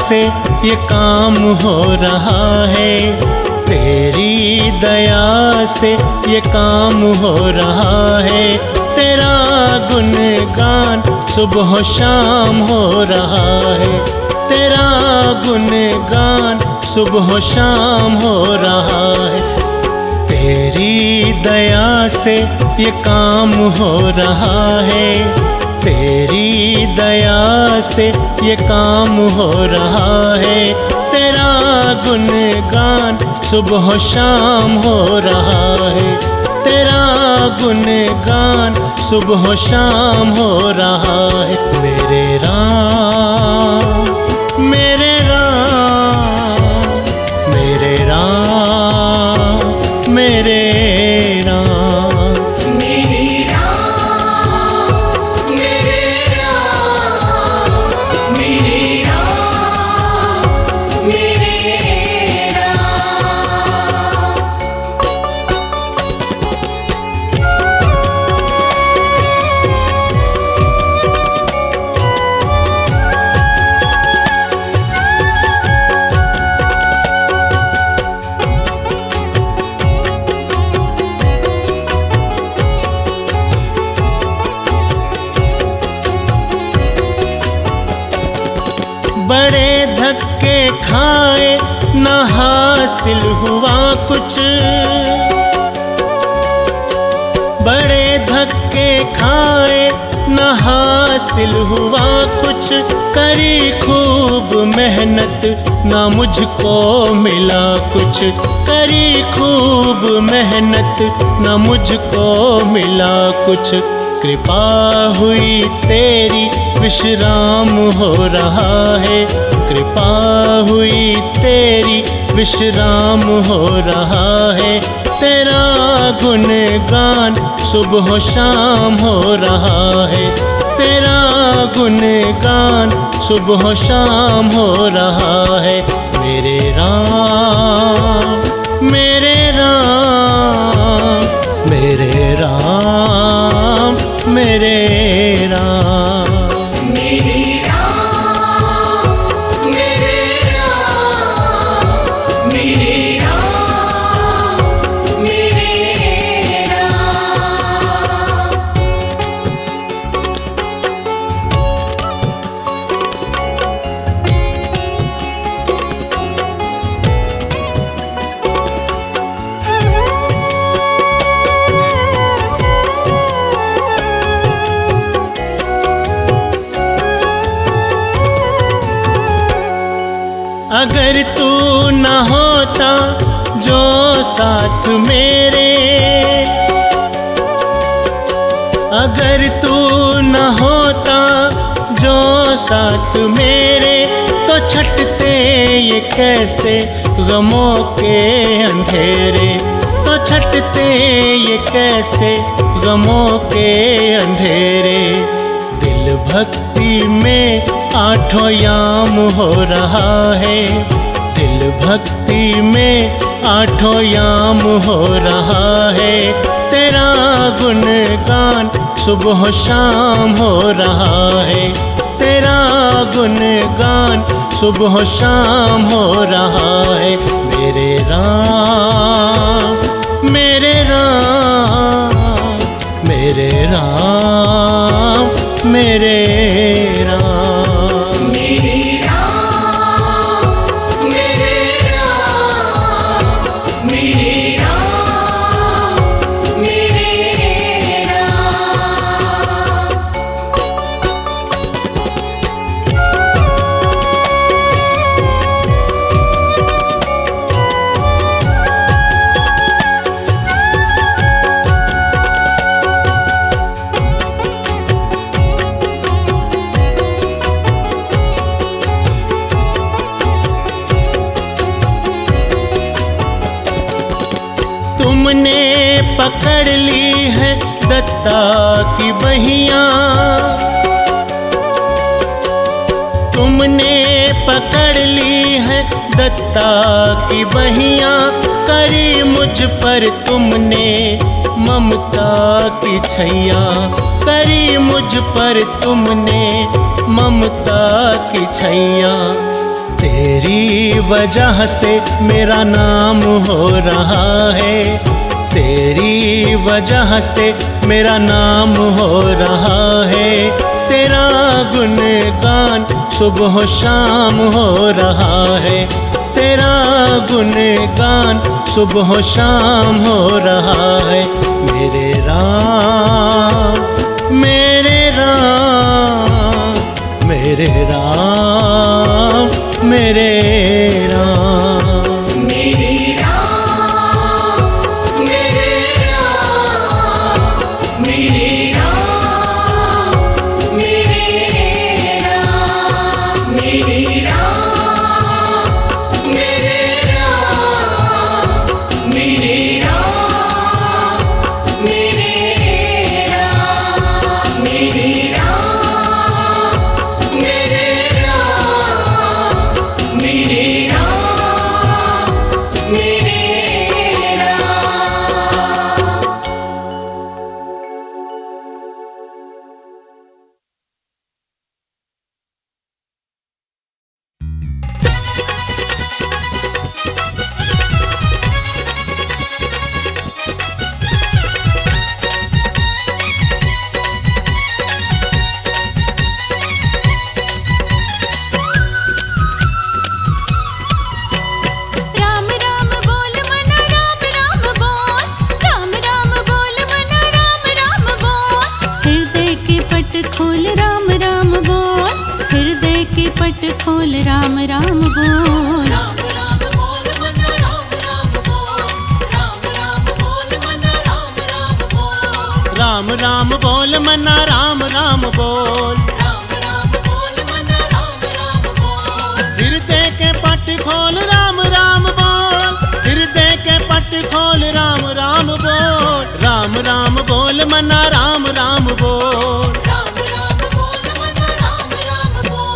से ये काम हो रहा है, तेरी दया से ये काम हो रहा है। तेरा गुणगान सुबह शाम हो रहा है, तेरा गुणगान सुबह शाम हो रहा है। तेरी दया से ये काम हो रहा है, तेरी दया से ये काम हो रहा है। तेरा गुणगान सुबह शाम हो रहा है, तेरा गुणगान सुबह शाम हो रहा है। मेरे राम मेरे राम मेरे राम मेरे राम मेरे राम मेरे राम मेरे राम मेरे राम। बड़े धक्के खाए न हासिल हुआ कुछ, बड़े धक्के खाए न हासिल हुआ कुछ। करी खूब मेहनत ना मुझको मिला कुछ, करी खूब मेहनत ना मुझको मिला कुछ। कृपा हुई तेरी विश्राम हो रहा है, कृपा हुई तेरी विश्राम हो रहा है। तेरा गुणगान सुबह शाम हो रहा है, तेरा गुणगान सुबह शाम हो रहा है। मेरे राम मेरे राम मेरे राम मेरे राम मेरे राम मेरे राम मेरे राम मेरे राम। अगर तू न होता जो साथ मेरे, अगर तू न होता जो साथ मेरे, तो छटते ये कैसे गमों के अंधेरे, तो छटते ये कैसे गमों के अंधेरे। दिल भक्ति में आठों याम हो रहा है, दिल भक्ति में आठों याम हो रहा है। तेरा गुणगान सुबह शाम हो रहा है, तेरा गुणगान सुबह शाम हो रहा है। मेरे राम मेरे राम मेरे राम मेरे राम मेरे राम मेरे राम मेरे राम मेरे राम। तुमने पकड़ ली है दत्ता की बहियां, तुमने पकड़ ली है दत्ता की बहियां। करी मुझ पर तुमने ममता की छैया, करी मुझ पर तुमने ममता की छैया। तेरी वजह से मेरा नाम हो रहा है, तेरी वजह से मेरा नाम हो रहा है। तेरा गुणगान सुबह शाम हो रहा है, तेरा गुणगान सुबह शाम हो रहा है। मेरे राम मेरे राम मेरे राम मेरे राम। मेरे राम मेरे राम मेरे राम मेरे राम मेरे राम मेरे राम मेरे राम मेरे राम मेरे राम मेरे राम मेरे राम मेरे राम। राम राम बोल मना राम राम बोल, राम राम बोल मना राम राम बोल। हृदय के पट खोल राम राम बोल, हृदय के पट खोल राम राम बोल। राम राम बोल मना राम राम बोल, राम राम बोल मना राम राम बोल। राम राम बोल मना राम राम बोल, राम राम बोल मना राम राम बोल। हृदय के पट खोल राम राम बोल, हृदय के पट खोल राम राम बोल। राम राम बोल मना राम राम बोल। राम राम बोल मना राम राम बोल।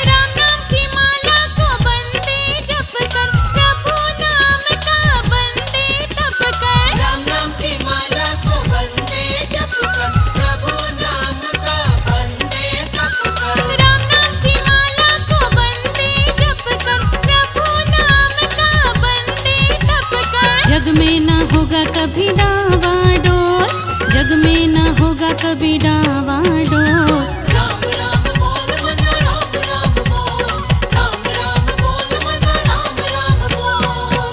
राम नाम की माला को बंदे जप कर, प्रभु नाम का बंदे तप कर। राम नाम की माला को बंदे जप कर, प्रभु नाम का बंदे तप कर। राम नाम की माला को बंदे जप कर, प्रभु नाम का बंदे तप कर। जग में ना होगा कभी डावा डोल, जग में ना होगा कभी डावा डोल। राम राम बोल मना राम राम बोल, राम राम बोल मना राम राम बोल।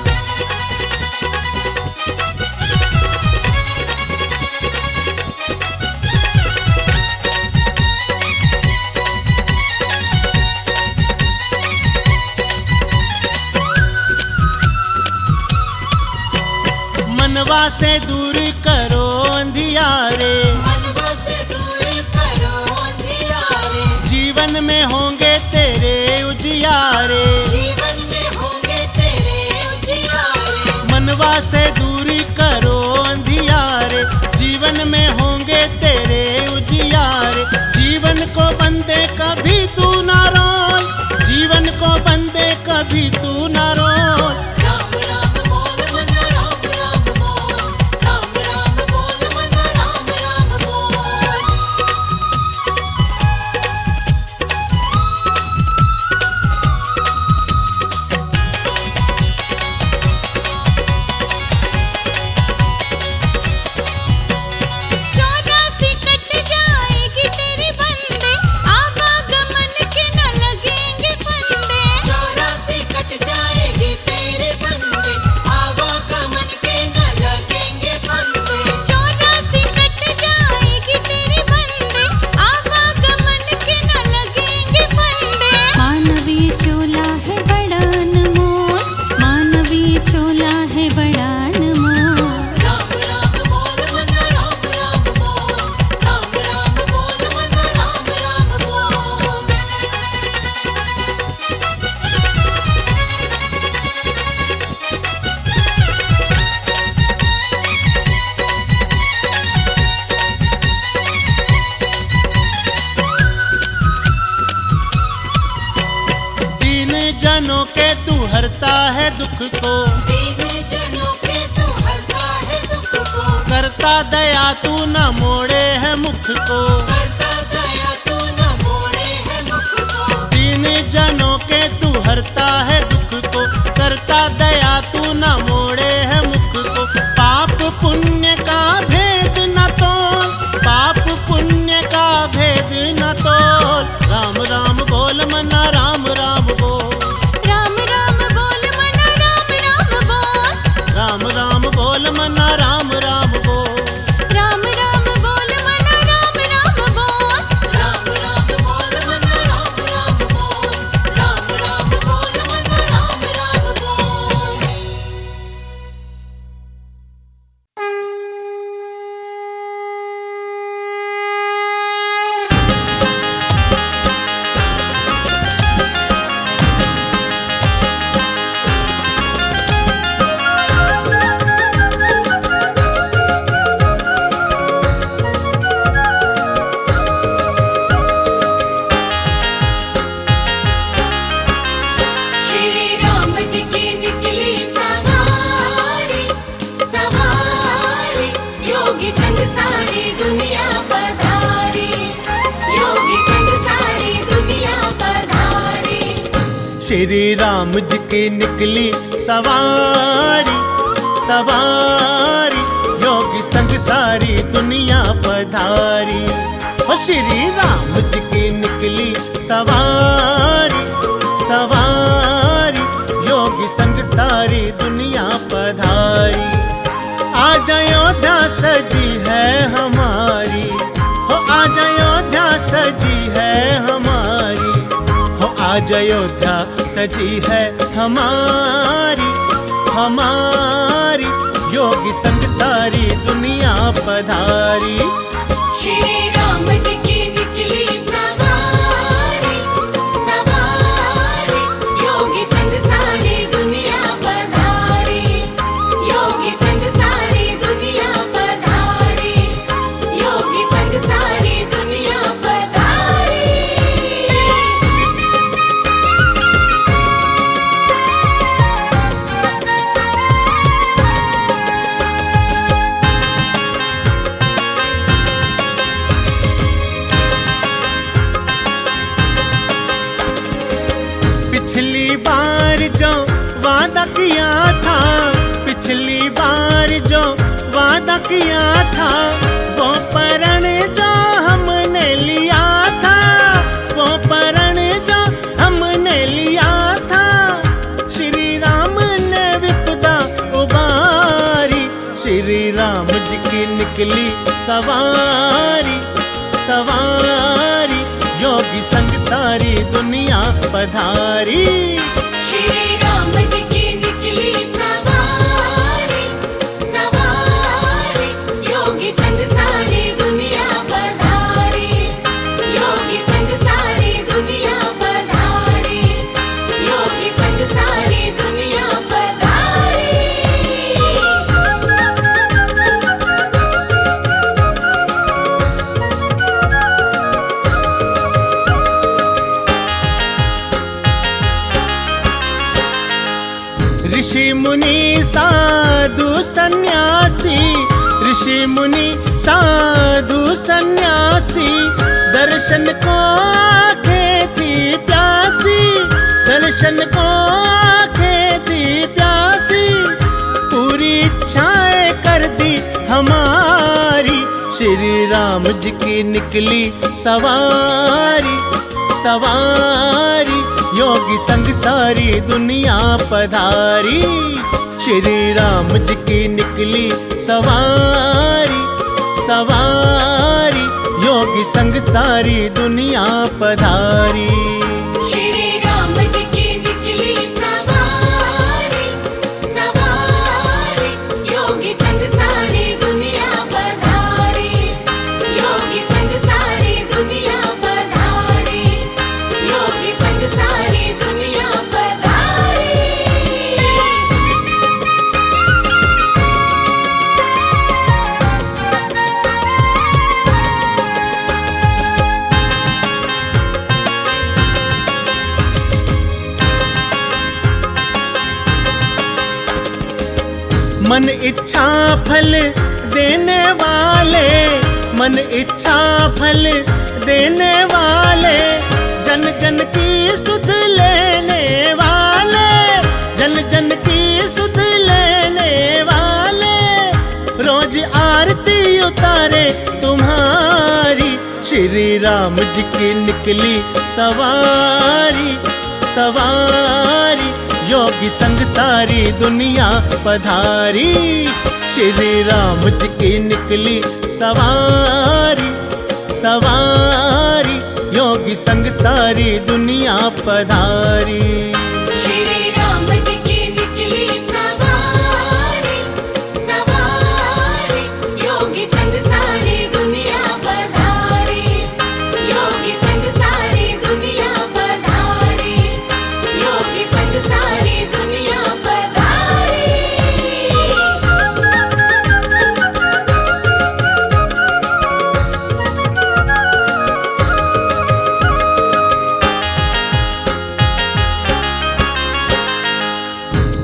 मनवा से दूर करो अंधियारे, मनवा से दूर करो अंधियारे। जीवन में होंगे तेरे उजियारे। जीवन में होंगे तेरे उजियारे। मनवा से दूरी करो अंधियारे, जीवन में होंगे तेरे उजियारे। जीवन को बंदे कभी तू ना रोल, जीवन को बंदे कभी तू ना रोल। राम राम बोल मना राम राम बोल, राम राम बोल मना राम राम बोल। चौरासी कट जाएगी तेरी बंदे, आवागमन हरता है दुख को, दीन जनों के तू हरता है दुख को, करता दया तू न मोड़े है मुख को, करता दया तू न मोड़े है मुख को, दीन जनों के तू हरता है दुख को, करता दया तू न मोड़े है मुख को। पाप पुण्य का भेद न तोल, पाप पुण्य का भेद न तोल, राम राम बोल मना राम राम बोल, राम राम बोल मना राम राम बोल, राम राम बोल मना राम राम बोल, राम राम बोल मना राम राम बोल, राम राम बोल मन राम राम बोल, राम राम बोल मन राम राम बोल। श्री राम जी की निकली सवारी, सवारी योगी संग सारी दुनिया पधारी, योगी संग सारी दुनिया पधारी। श्री राम जी की निकली सवारी, सवारी योगी संग सारी दुनिया पधारी। ओ श्री राम जी की निकली सवारी, सवारी योगी संग सारी दुनिया पधारी। आज अयोध्या सजी है हमारी, हो आज अयोध्या सजी है हमारी, हो आज अयोध्या सजी है हमारी, हमारी योगी संग सारी दुनिया पधारी। श्री राम जी की निकली सवारी, सवारी योगी संग सारी दुनिया पधारी, योगी संग सारी दुनिया पधारी, योगी संग सारी दुनिया पधारी। पिछली बार जो वादा किया था, पिछली बार जो वादा किया था, वो प्रण जो हमने लिया था, वो प्रण जो हमने लिया था, श्री राम ने विपदा उबारी। श्री राम जी की निकली सवारी, सवारी योगी संग सारी दुनिया पधारी। श्री राम जी की निकली सवारी, सवारी योगी संग सारी दुनिया पधारी, योगी संग सारी दुनिया पधारी, योगी संग सारी दुनिया पधारी। ऋषि मुनि साधु सन्यासी, ऋषि मुनि साधु सन्यासी, दर्शन को आंखें थी प्यासी, दर्शन को आंखें थी प्यासी, पूरी इच्छाएं कर दी हमारी। श्री राम जी की निकली सवारी, सवारी योगी संग सारी दुनिया पधारी। श्री राम जी की निकली सवारी, सवारी योगी संग सारी दुनिया पधारी। श्री राम जी की निकली सवारी, सवारी योगी संग सारी दुनिया पधारी, योगी संग सारी दुनिया पधारी, योगी संग सारी दुनिया पधारी। मन इच्छा फल देने वाले, मन इच्छा फल देने वाले, जन जन की सुध लेने वाले, जन जन की सुध लेने वाले, रोज आरती उतारे तुम्हारी, श्री राम जी की निकली सवारी, सवारी, योगी संग सारी दुनिया पधारी, श्री राम जी की निकली सवारी, सवारी, योगी संग सारी दुनिया पधारी। श्री राम जी की निकली सवारी, सवारी, योगी संग सारी दुनिया पधारी, योगी संग सारी दुनिया पधारी, योगी संग सारी दुनिया पधारी।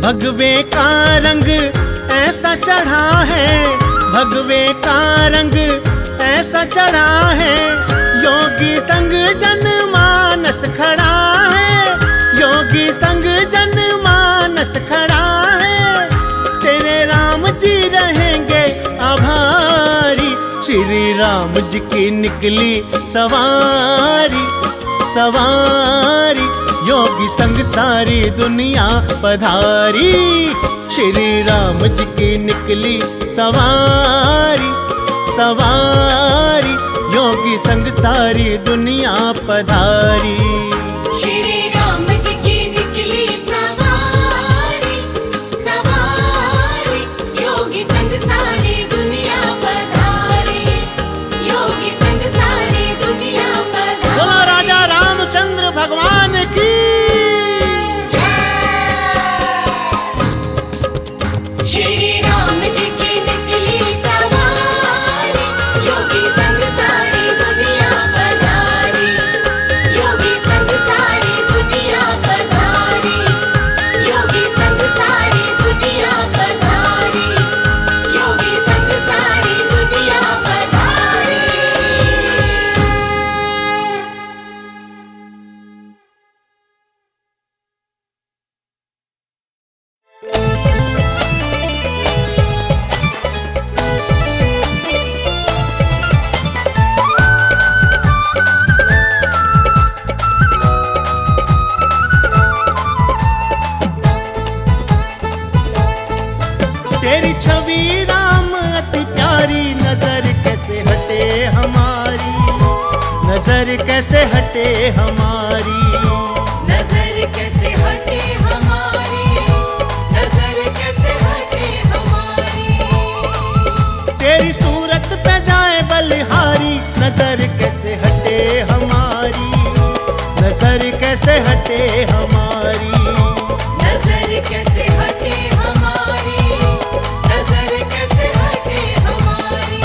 भगवे का रंग ऐसा चढ़ा है, भगवे का रंग ऐसा चढ़ा है, योगी संग जनमानस खड़ा है, योगी संग जनमानस खड़ा है, तेरे राम जी रहेंगे आभारी, श्री राम जी की निकली सवारी, सवारी, योगी संग सारी दुनिया पधारी, श्री राम जी की निकली सवारी, सवारी, योगी संग सारी दुनिया पधारी। श्री राम जी की निकली सवारी, सवारी, योगी संग सारी दुनिया पधारी, योगी संग सारी दुनिया पधारी। बोलो राजा रामचंद्र भगवान की। श्री राम जी की निकली सवारी, योगी संग सारी दुनिया पधारी, योगी संग सारी दुनिया पधारी, योगी संग सारी दुनिया पधारी, योगी संग सारी दुनिया पधारी। तेरी छवि राम अति प्यारी, नजर कैसे हटे हमारी, नजर कैसे हटे हमारी, नजर कैसे हटे हमारी, नजर कैसे हटे हमारी, तेरी सूरत पे जाए बलिहारी, नजर कैसे हटे हमारी, नजर कैसे हटे हमारी, नजर कैसे हटे हमारी, नजर कैसे हटे हमारी।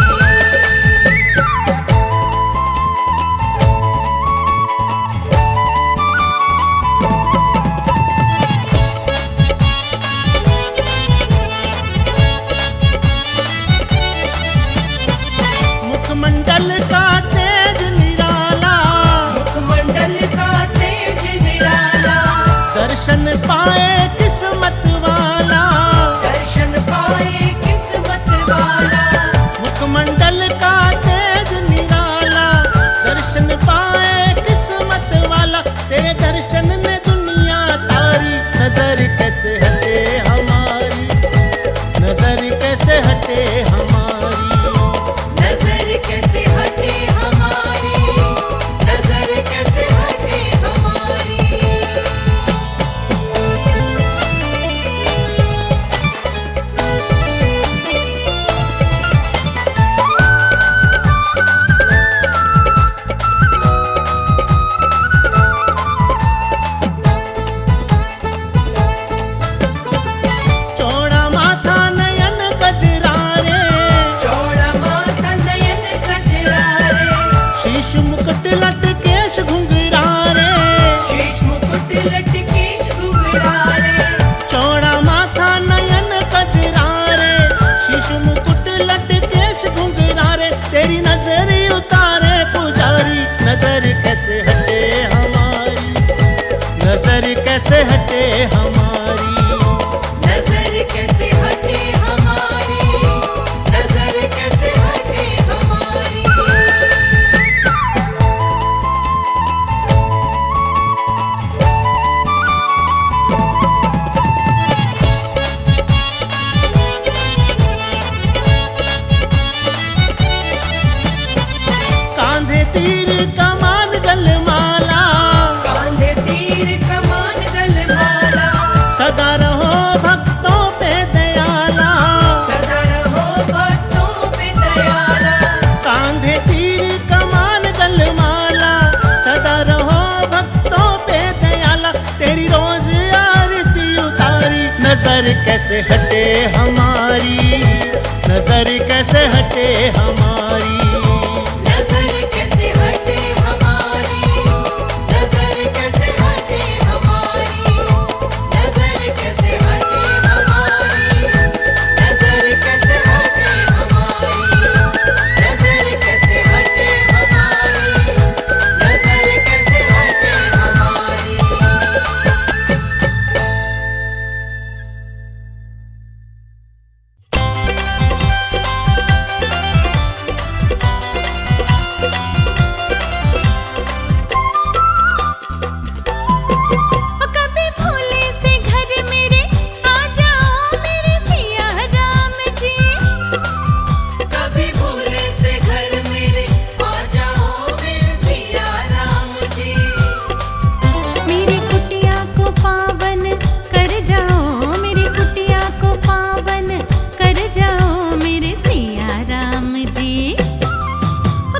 मुखमंडल का तेज निराला, मुखमंडल का तेज निराला, दर्शन पाए किस्मत वाला, दर्शन पाए किस्मत वाला, मुखमंडल का तेज निराला, दर्शन पाए किस्मत वाला, तेरे दर्शन ने दुनिया तारी, नजर कैसे हटे हमारी, नजर कैसे हटे हमारी, नजर कैसे हटे हमारी, नजर कैसे हटे हमारी। तीर कमान गलमाला, कांधे तीर कमान गलमाला, सदा रहो भक्तों पे दयाला। सदा रहो भक्तों पे दयाला। कांधे तीर कमान गलमाला, सदा रहो भक्तों पे दयाला। तेरी रोज आरती उतारी, नजर कैसे हटे हमारी, नजर कैसे हटे हमारी। नजर कैसे हटे हमारी, नजर कैसे हटे हमारी, नजर कैसे हटे हमारी, नजर कैसे हटे हमारी, नजर कैसे हटे हमारी, नजर कैसे हटे हमारी। कभी भोले से घर मेरे आ जाओ मेरे सिया राम जी। कभी भोले से घर मेरे आ जाओ मेरे सिया राम जी। मेरी कुटिया को पावन कर जाओ, मेरी कुटिया को पावन कर जाओ मेरे सिया राम जी।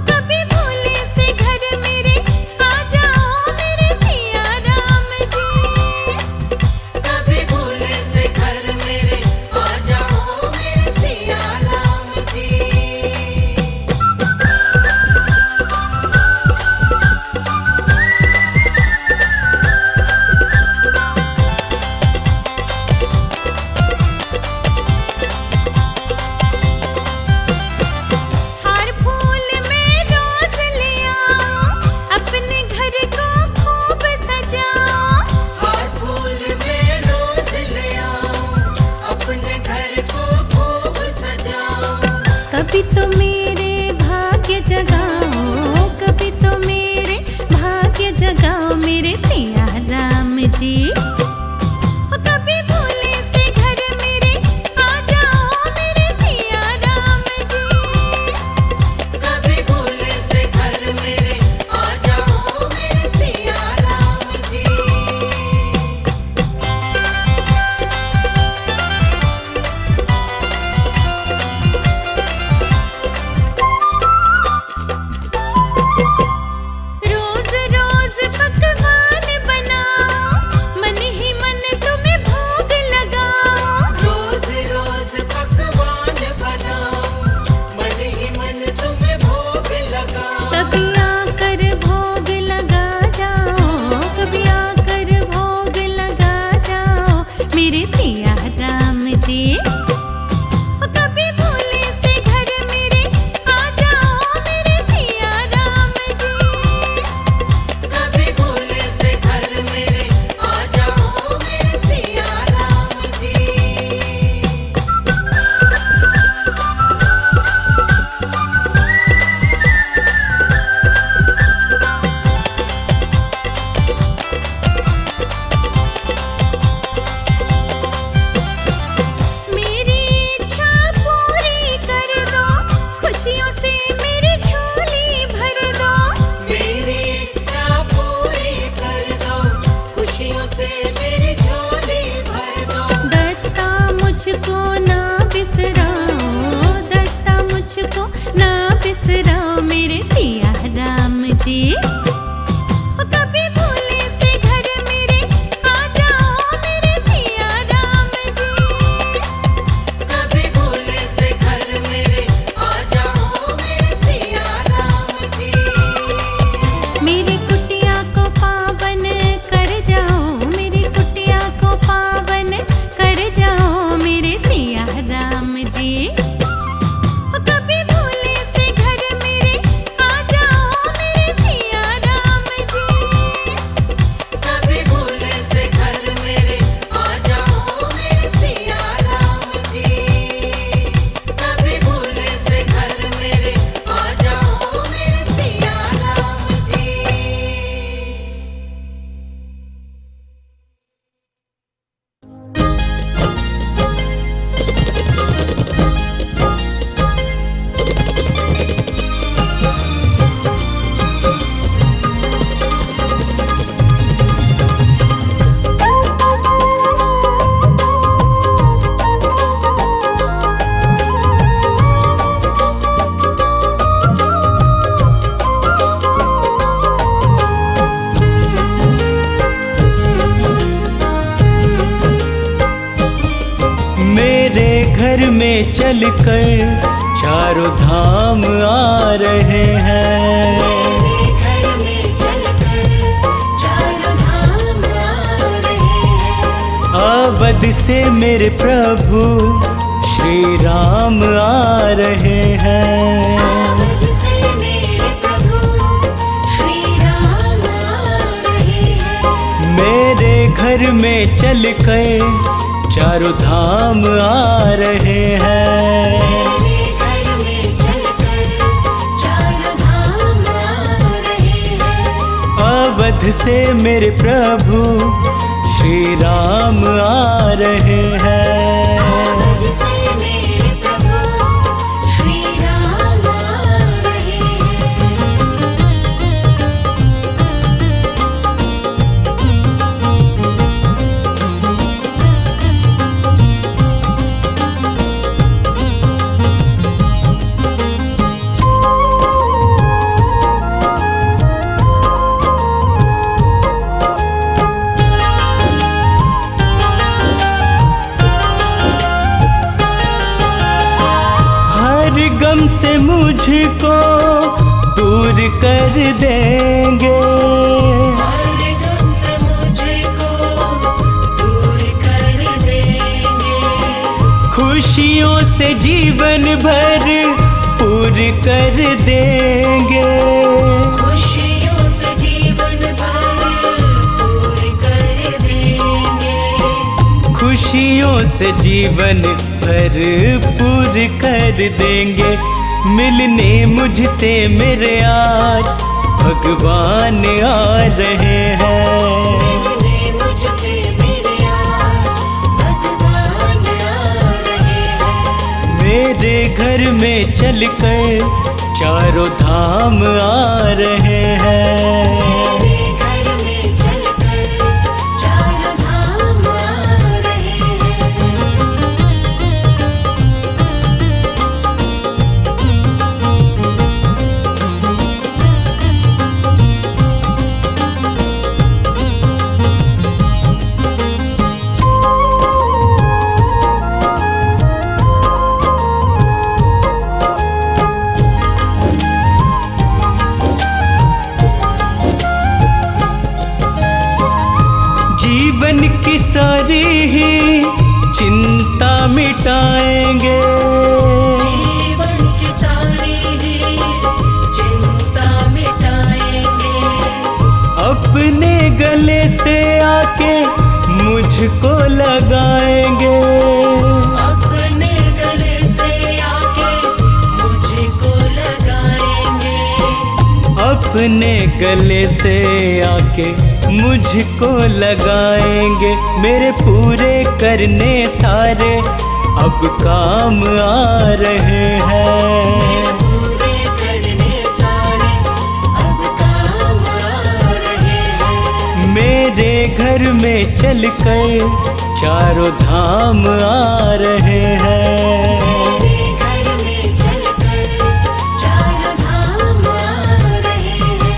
कभी भोले से घर मेरे आ जाओ मेरे सिया राम जी। कभी भोले से घर मेरे आ जाओ मेरे सिया राम जी। हार फूल में रोज ले आओ, अपने घर को खूब सजाओ। हर फूल में रोज ले आओ, अपने घर को खूब सजाओ। कभी तो मेरे भाग्य जगाओ, कभी तो मेरे भाग्य जगाओ मेरे सिया राम जी। कभी भोले से घर मेरे आ जाओ मेरे सिया राम जी। कभी भोले से घर मेरे आ जाओ मेरे सिया राम जी। रोज रोज पकवान बनाओ, मन में चलकर चारों धाम आ रहे हैं। मेरे घर में चलकर चारों धाम आ रहे हैं। अवध से मेरे प्रभु श्री राम आ रहे हैं। अवध से मेरे प्रभु श्री राम आ रहे हैं। मेरे घर में चलकर चारों धाम आ रहे हैं। मेरे घर में चलकर चारों धाम आ रहे हैं। अवध से मेरे प्रभु श्री राम आ रहे हैं। अवध से मेरे प्रभु श्री राम आ रहे हैं। हर गम से मुझको दूर कर देंगे। हर गम से मुझको दूर कर देंगे। खुशियों से जीवन भर पूर कर देंगे। खुशियों से जीवन भर पूर कर देंगे। खुशियों से जीवन भर पूर कर देंगे। मिलने मुझसे मेरे आज भगवान आ रहे हैं। मिलने मुझसे मेरे आज भगवान आ रहे हैं। मेरे घर में चलकर चारों धाम आ रहे हैं। मेरे घर में चलकर चारों धाम आ रहे हैं। जीवन की सारी ही चिंता मिटाएंगे। जीवन की सारी ही चिंता मिटाएंगे। अपने गले से आके मुझको लगाएंगे। अपने गले से आके मुझको लगाएंगे। अपने गले से आके मुझको लगाएंगे। मेरे पूरे करने सारे अब काम आ रहे हैं। पूरे करने सारे अब काम आ रहे हैं। मेरे घर में चलकर चारों धाम आ रहे हैं। मेरे घर में चलकर चारों धाम आ रहे हैं।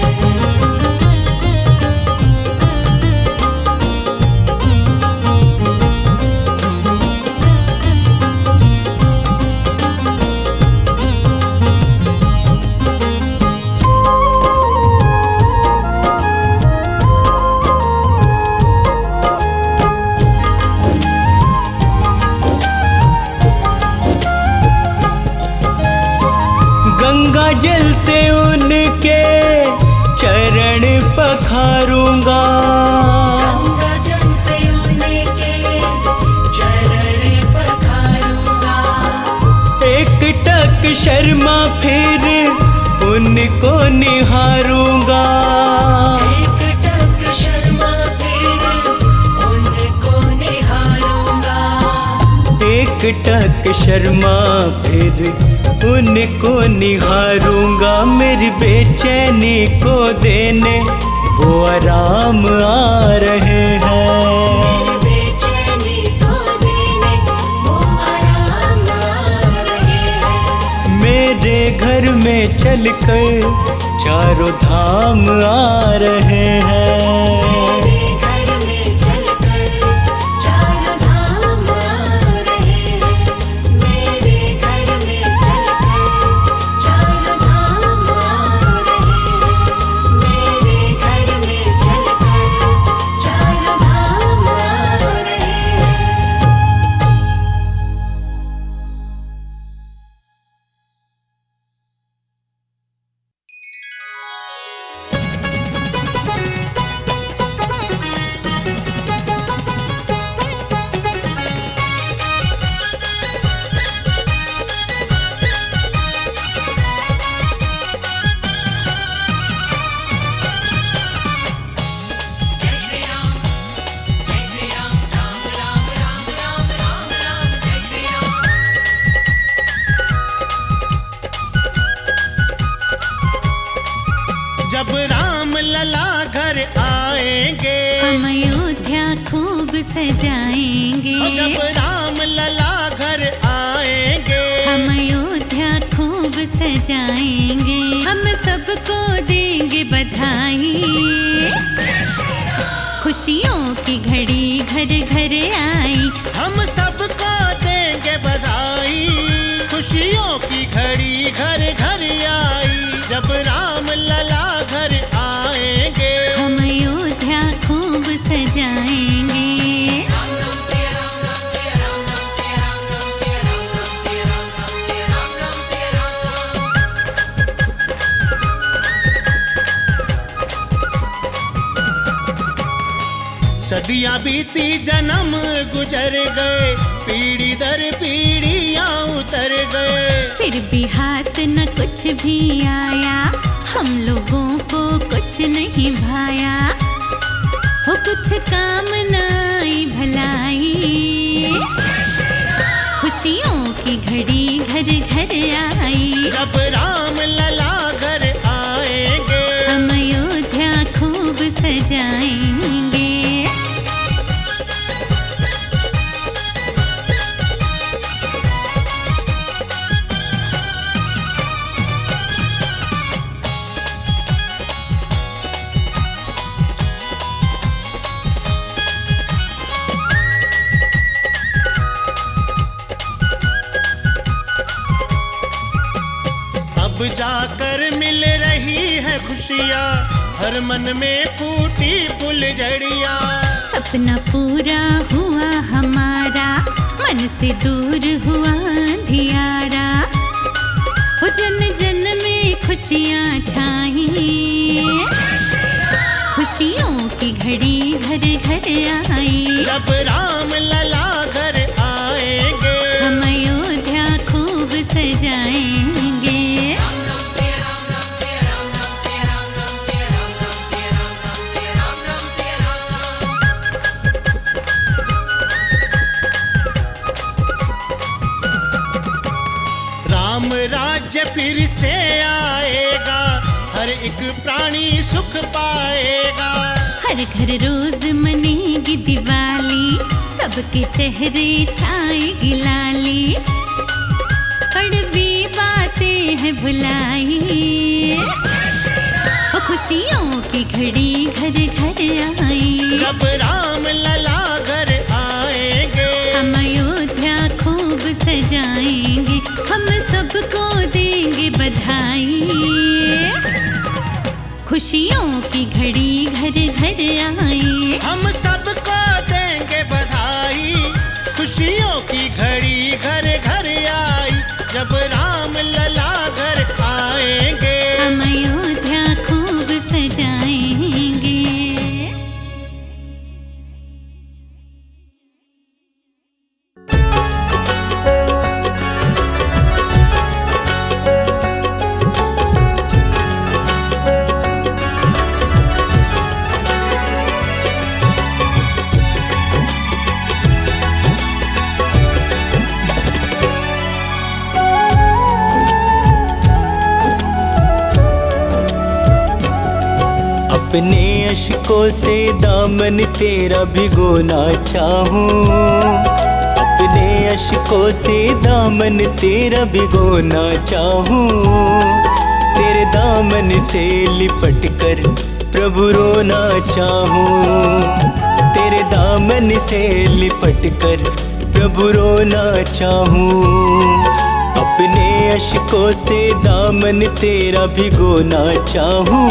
गंगा जल से उनके चरण पखारूंगा। गंगा जल से उनके चरण पखारूंगा। एक टक शर्मा फिर उनको निहारूंगा। एक टक शर्मा फिर उनको निहारूंगा। एक टक शर्मा फिर उनको निहारूंगा। मेरी बेचैनी को देने वो आराम आ रहे हैं। बेचैनी को देने वो आराम आ रहे हैं। मेरे घर में चलकर चारों धाम आ रहे हैं। मेरे घर में चलकर चारों धाम आ रहे हैं। मेरे जब राम लला घर आएंगे, हम अयोध्या खूब सजाएंगे। जब राम लला घर आएंगे, हम अयोध्या खूब सजाएंगे। हम सबको देंगे बधाई, खुशियों की घड़ी घर घर आई। हम सबको देंगे बधाई, खुशियों की घड़ी घर घर आई। जब राम लला घर आएंगे, हम अयोध्या खूब सजाएंगे। सदियां बीती जन्म गुजर गए, पीढ़ी दर पीढ़ियां उतर गए, फिर भी हाथ न कुछ भी आया, हम लोगों को कुछ नहीं भाया। हो कुछ काम न आई भलाई, खुशियों की घड़ी घर घर आई। जब राम लला घर आएंगे, हम अयोध्या खूब सजाएंगे। अब जाकर मिल रही है खुशियाँ, हर मन में फूटी फुलझड़ियाँ। सपना पूरा हुआ हमारा, मन से दूर हुआ अंधियारा। हो जन जन में खुशियाँ छाई, खुशियों की घड़ी घर घर आई। जब राम लला घर आएंगे, हम अयोध्या खूब सजाएंगे। राम राज्य फिर से आएगा, हर एक प्राणी सुख पाएगा। हर घर रोज मनेगी दिवाली, सबके चेहरे छाएगी लाली। कड़वी बातें हैं भुलाई, वो खुशियों की घड़ी घर घर आई। जब राम लला घर आएंगे, हम अयोध्या खूब सजाएंगे। हम सबको देंगे बधाई, खुशियों की घड़ी घर घर आई। हम सबको देंगे बधाई, खुशियों की घड़ी घर घर आई। जब राम लला घर आएंगे, हम अयोध्या खूब सजाएंगे। अपने अश्कों से दामन तेरा भिगोना चाहूं, अपने अश्कों से दामन तेरा भिगोना चाहूं। तेरे दामन से लिपट कर प्रभु रोना चाहूं, तेरे दामन से लिपट कर प्रभु रोना चाहूं। अपने अश्कों से दामन तेरा भिगोना चाहूं,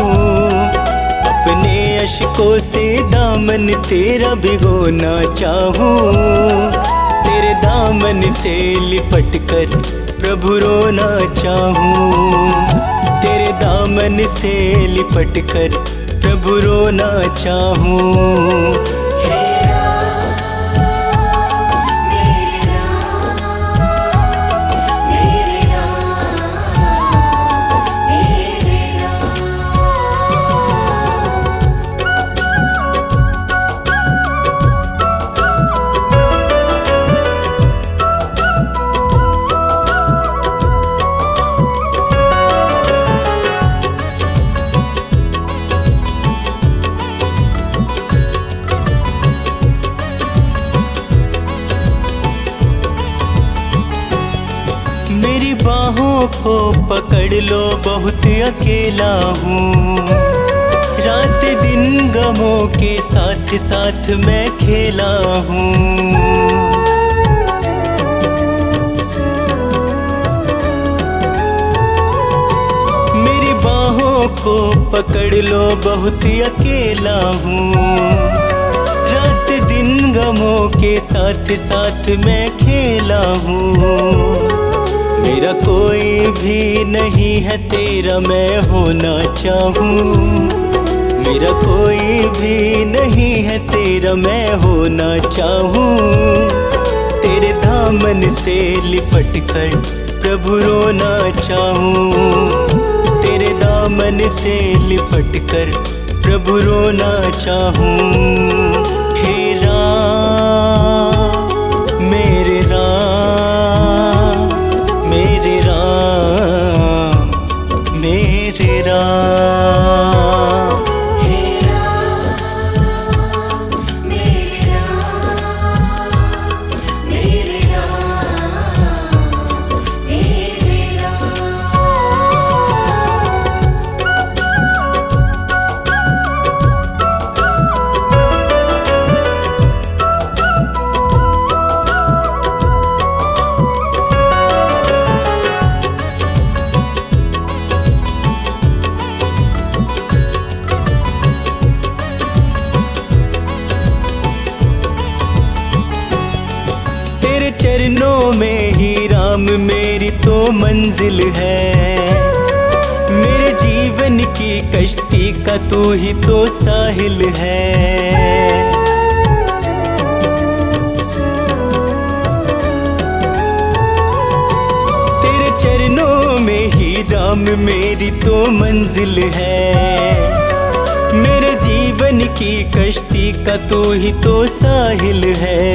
अपने अश्कों से दामन तेरा भिगोना चाहूं। तेरे दामन से लिपट कर प्रभु रोना चाहूं, तेरे दामन से लिपट कर प्रभु रोना चाहूं। को पकड़ लो बहुत अकेला हूँ। रात दिन गमों के साथ साथ मैं खेला हूँ। मेरी बाहों को पकड़ लो बहुत अकेला हूँ। रात दिन गमों के साथ साथ मैं खेला हूँ। मेरा कोई भी नहीं है तेरा मैं होना चाहूँ। मेरा कोई भी नहीं है तेरा मैं होना चाहूँ। तेरे दामन से लिपट कर प्रभु रोना चाहूँ। तेरे दामन से लिपट कर प्रभु रोना चाहूँ। हे राम मेरे राम मेरे राम मेरे राम। चरणों में ही राम मेरी तो मंजिल है। मेरे जीवन की कश्ती का तू ही तो साहिल है। तेरे चरणों में ही राम मेरी तो मंजिल है। मेरे जीवन की कश्ती का तू ही तो साहिल है।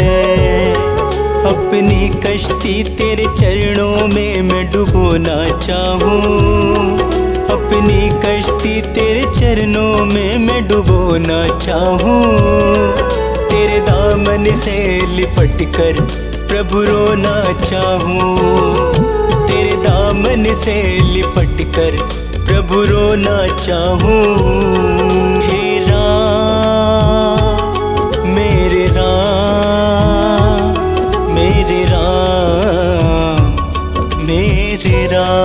अपनी कश्ती तेरे चरणों में मैं डुबोना चाहूँ। अपनी कश्ती तेरे चरणों में मैं डुबोना चाहूँ। तेरे दामन से लिपट कर प्रभु रोना चाहूँ। तेरे दामन से लिपट कर प्रभु रोना चाहूँ। हे राम मेरे राम मेरे राम मेरे राम।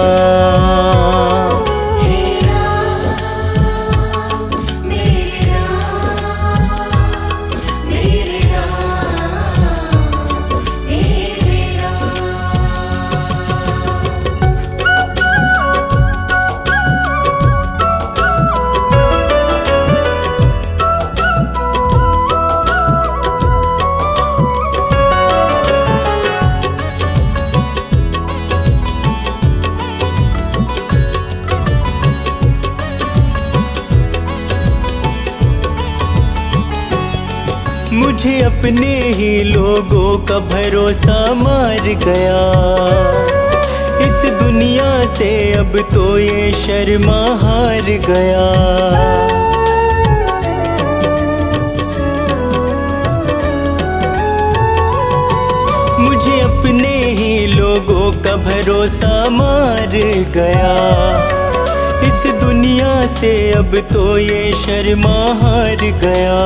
मुझे अपने ही लोगों का भरोसा मार गया। इस दुनिया से अब तो ये शर्मा हार गया। मुझे अपने ही लोगों का भरोसा मार गया। इस दुनिया से अब तो ये शर्मा हार गया।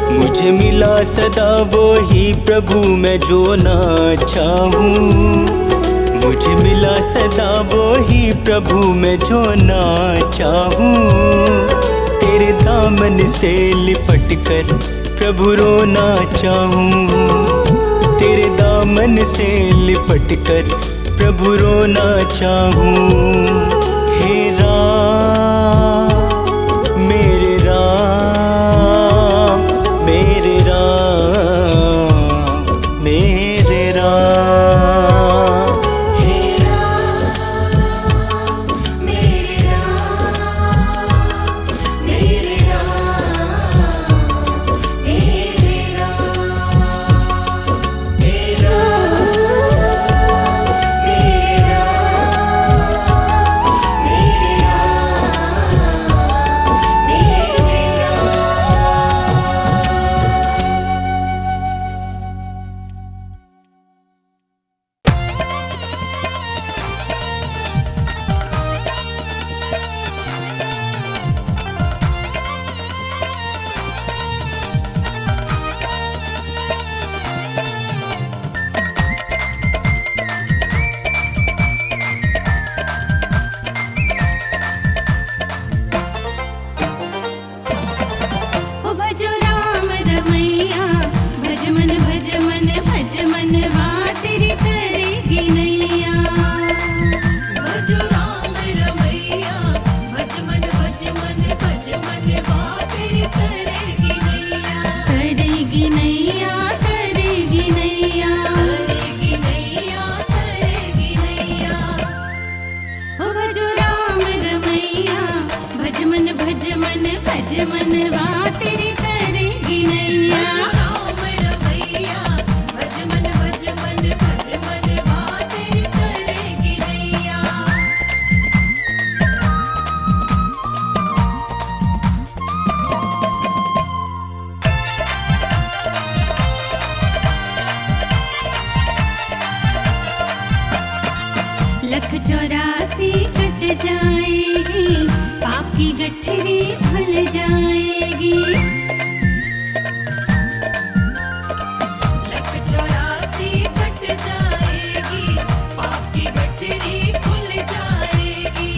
मुझे मिला सदा वो ही प्रभु मैं जो ना चाहूँ। मुझे मिला सदा वो ही प्रभु मैं जो ना चाहूँ। तेरे दामन से लिपट कर प्रभु रोना चाहूँ। तेरे दामन से लिपट कर प्रभु रोना चाहूँ। हे राम मेरे राम मेरे राम मेरे राम। हे राम मेरे राम मेरे राम मेरे राम। हे राम मेरे राम मन भज मन वा तेरी करेगी नैया। राम रमैया भज मन वा तेरी करेगी नैया। लख 84 कट जाएगी, पाप की गठरी खुल जाएगी। लख 84 कट जाएगी, पाप की गठरी खुल जाएगी।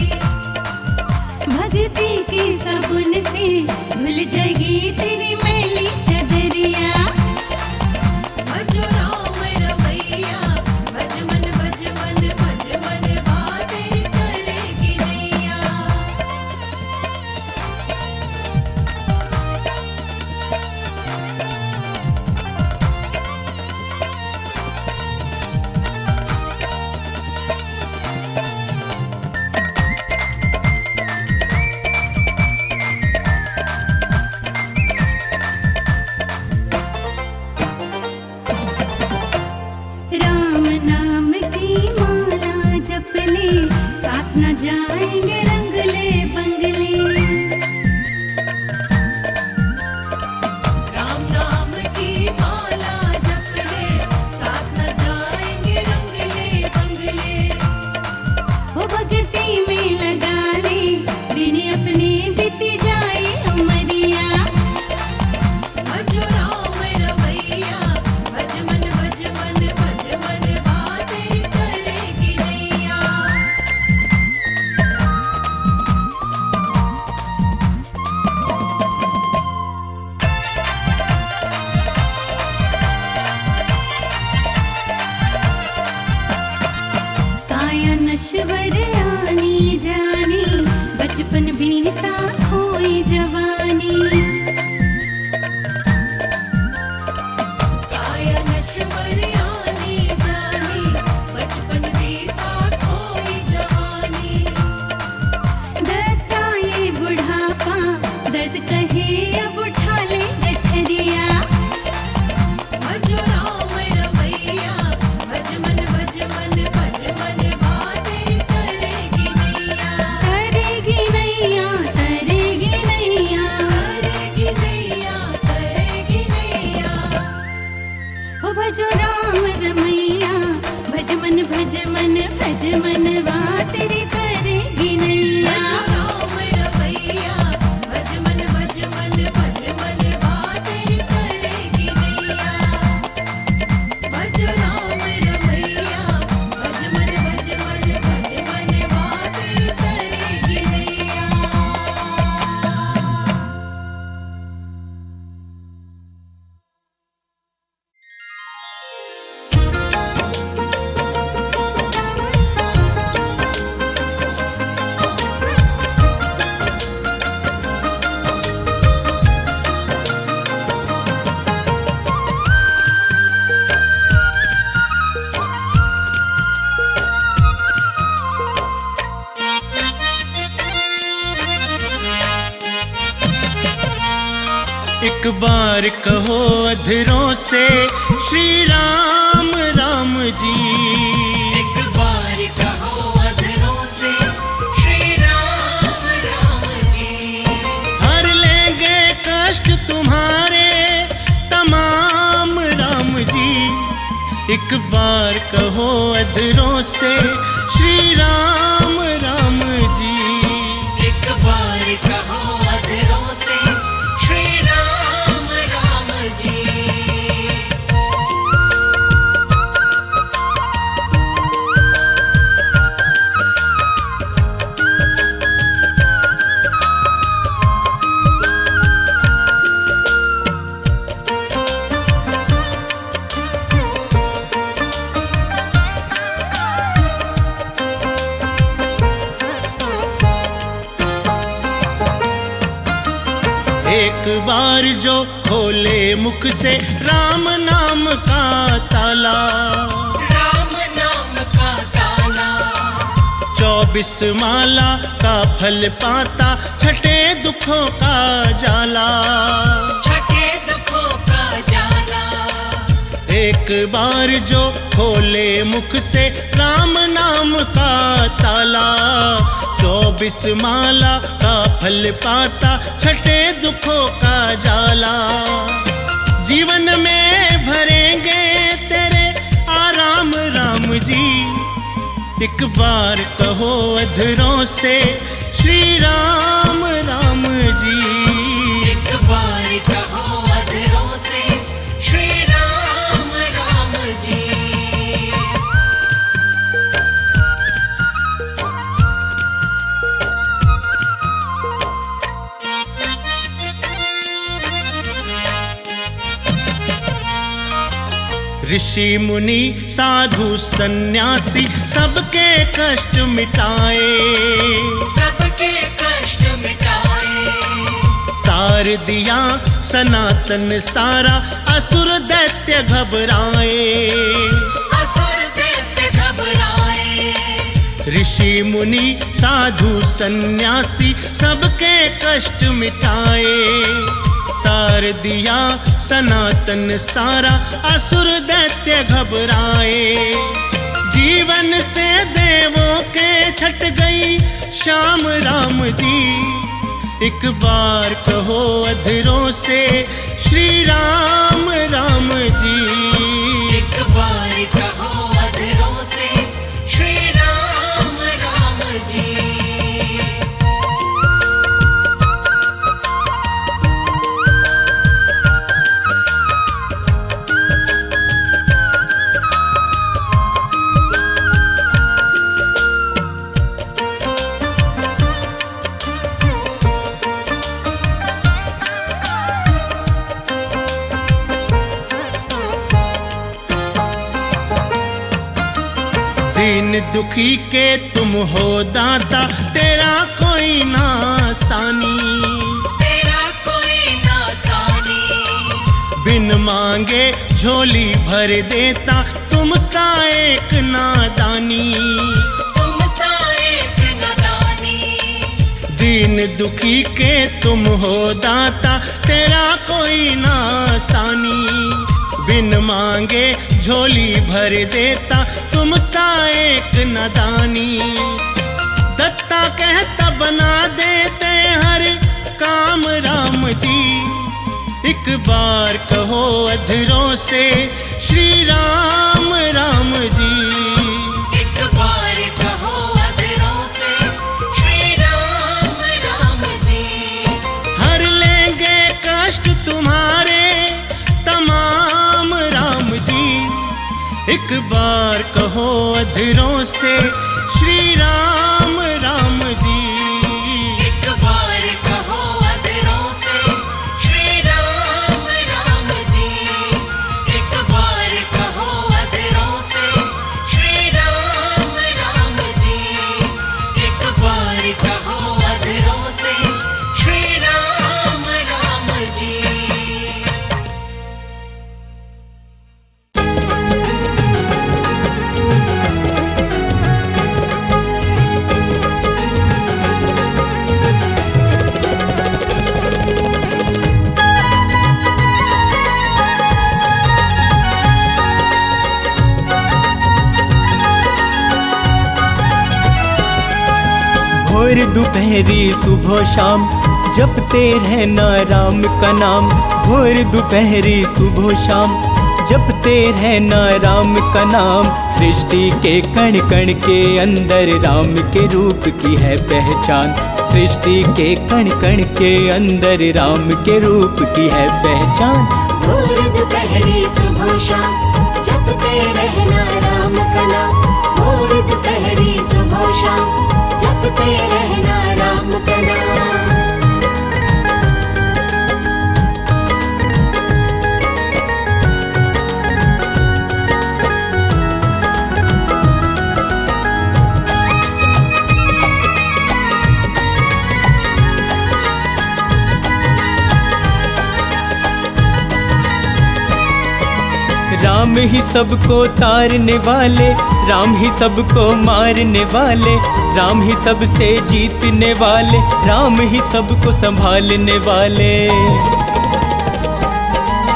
भक्ति की साबुन से धुल जाएगी तेरी मैली चदरिया। भज राम रमैया भज मन वा तेरी करेगी नैया। राम नाम की माला जप ले, साथ न जाएंगे रंगले बंगले। राम नाम की माला जप ले, साथ न जाएंगे रंगले बंगले। वो भक्ति में लगा ले, दिन अपने बीती जाए उमरिया। भज राम रमैया भज मन वा तेरी करेगी नैया। काया नश्वर आनी जानी, बचपन बीता खोई जवानी। काया नश्वर आनी जानी, बचपन बीता खोई जवानी। दर्द का ये बुढ़ापा, दर्द कहे अब उठा ले गठरिया। भज राम रमैया भज मन वा तेरी करेगी नैया। तरेगी नैया, तरेगी नैया। करेगी नैया, करेगी नैया। ओ भजो राम रमैया, भज मन वा तेरी करेगी नैया। राम रमैया भज मन वा तेरी करेगी नैया। भज राम रमैया भज मन वा तेरी करेगी नैया। एक बार कहो अधरों से श्री राम राम जी। एक बार कहो अधरों से श्री राम राम जी। हर लेंगे कष्ट तुम्हारे तमाम राम जी। एक बार कहो अधरों से श्री राम राम जी। एक बार कहो अधरों से श्री राम राम जी। एक बार जो खोले मुख से राम नाम का ताला, राम नाम का ताला 24 माला का फल पाता, छठे दुखों का जाला। छठे दुखों का जाला। एक बार जो खोले मुख से राम नाम का ताला, 24 माला का फल पाता, छठे दुखों का जाला। जीवन में भरेंगे तेरे आराम राम जी, एक बार कहो अधरों से श्री राम राम जी। एक बार कहो अधरों से श्री राम राम जी। ऋषि मुनि साधु सन्यासी सबके कष्ट मिटाए, सबके कष्ट मिटाए। तार दिया सनातन सारा, असुर दैत्य घबराए। असुर दैत्य घबराए। ऋषि मुनि साधु सन्यासी सबके कष्ट मिटाए, तार दिया सनातन सारा, असुर दैत्य घबराए। जीवन से देवों के छट गई श्याम राम जी, एक बार कहो अधरों से श्री राम राम जी। एक बार कहो अधरों से श्री राम राम जी। दीन दुखी के तुम हो दाता, तेरा कोई ना सानी। तेरा कोई नासानी। बिन मांगे झोली भर देता, तुम सा एक नादानी। तुम सा एक नादानी। दीन दुखी के तुम हो दाता, तेरा कोई ना सानी। बिन मांगे झोली भर देता, तुम सा एक नादानी। दत्ता कहता बना देते हर काम राम जी, एक बार कहो अधरों से श्री राम राम जी। एक बार कहो अधरों से श्री राम राम जी। हर लेंगे कष्ट तुम्हारे तमाम राम जी, एक बार कहो अधरों से श्री राम राम जी। एक बार कहो अधरों से श्री राम राम जी। एक बार कहो अधरों से श्री राम राम जी। एक बार कहो अधरों से श्री राम राम जी। भोर दोपहरी सुबह शाम जपते रहना राम का नाम। भोर दोपहरी सुबह शाम जपते रहना राम का नाम। सृष्टि के कण कण के अंदर राम के रूप की है पहचान। सृष्टि के कण कण के अंदर राम के रूप की है पहचान। भोर दोपहरी सुबह शाम जपते रहना राम का नाम। भोर दोपहरी सुबह शाम जपते रहना राम का नाम। राम ही सबको तारने वाले, राम ही सबको मारने वाले, राम ही सबसे जीतने वाले, राम ही सबको संभालने वाले।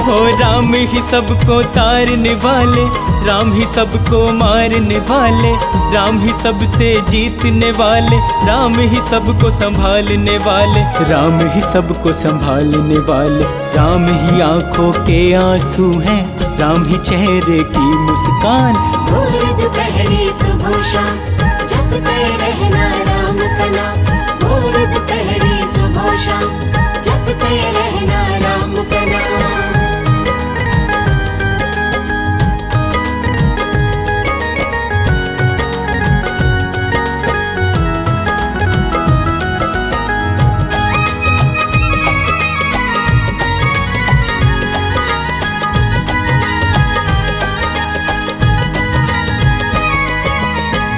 हो राम ही सबको तारने वाले, राम ही सबको मारने वाले, राम ही सबसे जीतने वाले, राम ही सबको संभालने वाले, राम ही सबको संभालने वाले। राम ही आंखों के आंसू हैं, राम ही चेहरे की मुस्कान। भोर दोपहरी सुबह शाम जपते रहना राम का नाम। भोर दोपहरी सुबह शाम जपते रहना राम का नाम।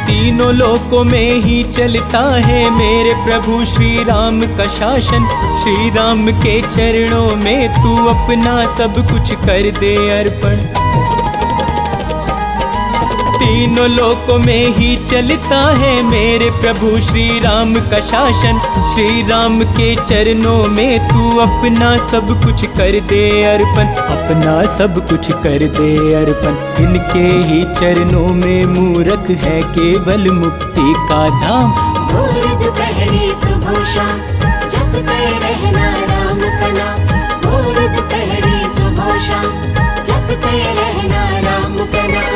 तीनों लोकों में ही चलता है मेरे प्रभु श्री राम का शासन। श्री राम के चरणों में तू अपना सब कुछ कर दे अर्पण। तीनों लोकों में ही चलता है मेरे प्रभु श्री राम का शासन। श्री राम के चरणों में तू अपना सब कुछ कर दे अर्पण, अपना सब कुछ कर दे अर्पण। इनके ही चरणों में मूरख है केवल मुक्ति का धाम। भोर दोपहरी सुबह शाम जपते रहना राम का नाम। भोर दोपहरी सुबह शाम जपते रहना राम का नाम।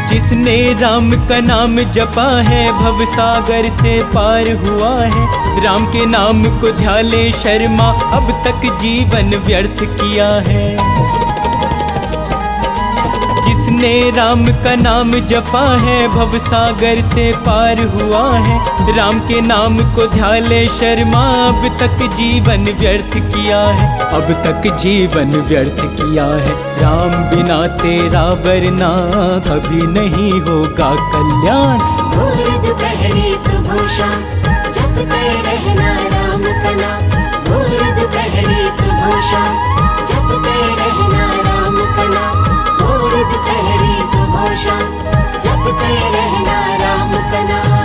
जिसने राम का नाम जपा है भव सागर से पार हुआ है। राम के नाम को ध्याले शर्मा अब तक जीवन व्यर्थ किया है। जिसने राम का नाम जपा है भव सागर से पार हुआ है। राम के नाम को ध्याले शर्मा अब तक जीवन व्यर्थ किया है, अब तक जीवन व्यर्थ किया है। राम बिना तेरा वरना कभी नहीं होगा कल्याण। भोर दोपहरी सुबह शाम जपते रहना राम का नाम। भोर दोपहरी सुबह शाम जपते रहना राम का नाम। भोर दोपहरी सुबह शाम जपते रहना राम का नाम।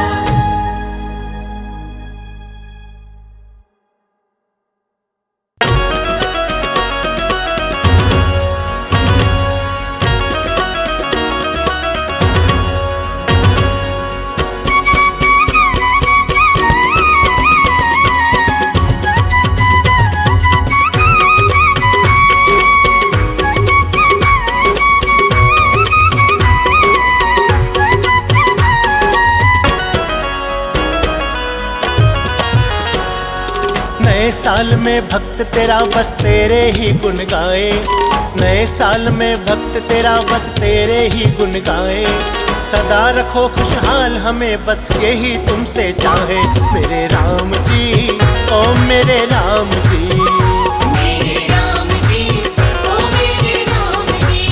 नए साल में भक्त तेरा बस तेरे ही गुण गाए। नए साल में भक्त तेरा बस तेरे ही गुण गाए। सदा रखो खुशहाल हमें बस यही तुमसे चाहे। मेरे राम जी ओ मेरे राम जी। मेरे राम जी ओ मेरे राम जी।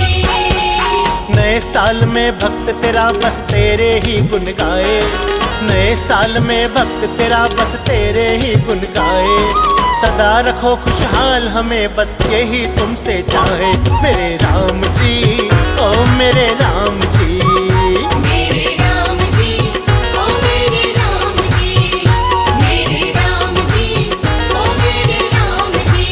नए साल में भक्त तेरा बस तेरे ही गुण गाए। नए साल में भक्त तेरा बस तेरे ही गुण गाए। सदा रखो खुशहाल हमें बस यही तुमसे चाहे। मेरे राम जी ओ मेरे राम जी। मेरे राम जी ओ मेरे राम जी। मेरे राम जी ओ मेरे राम जी।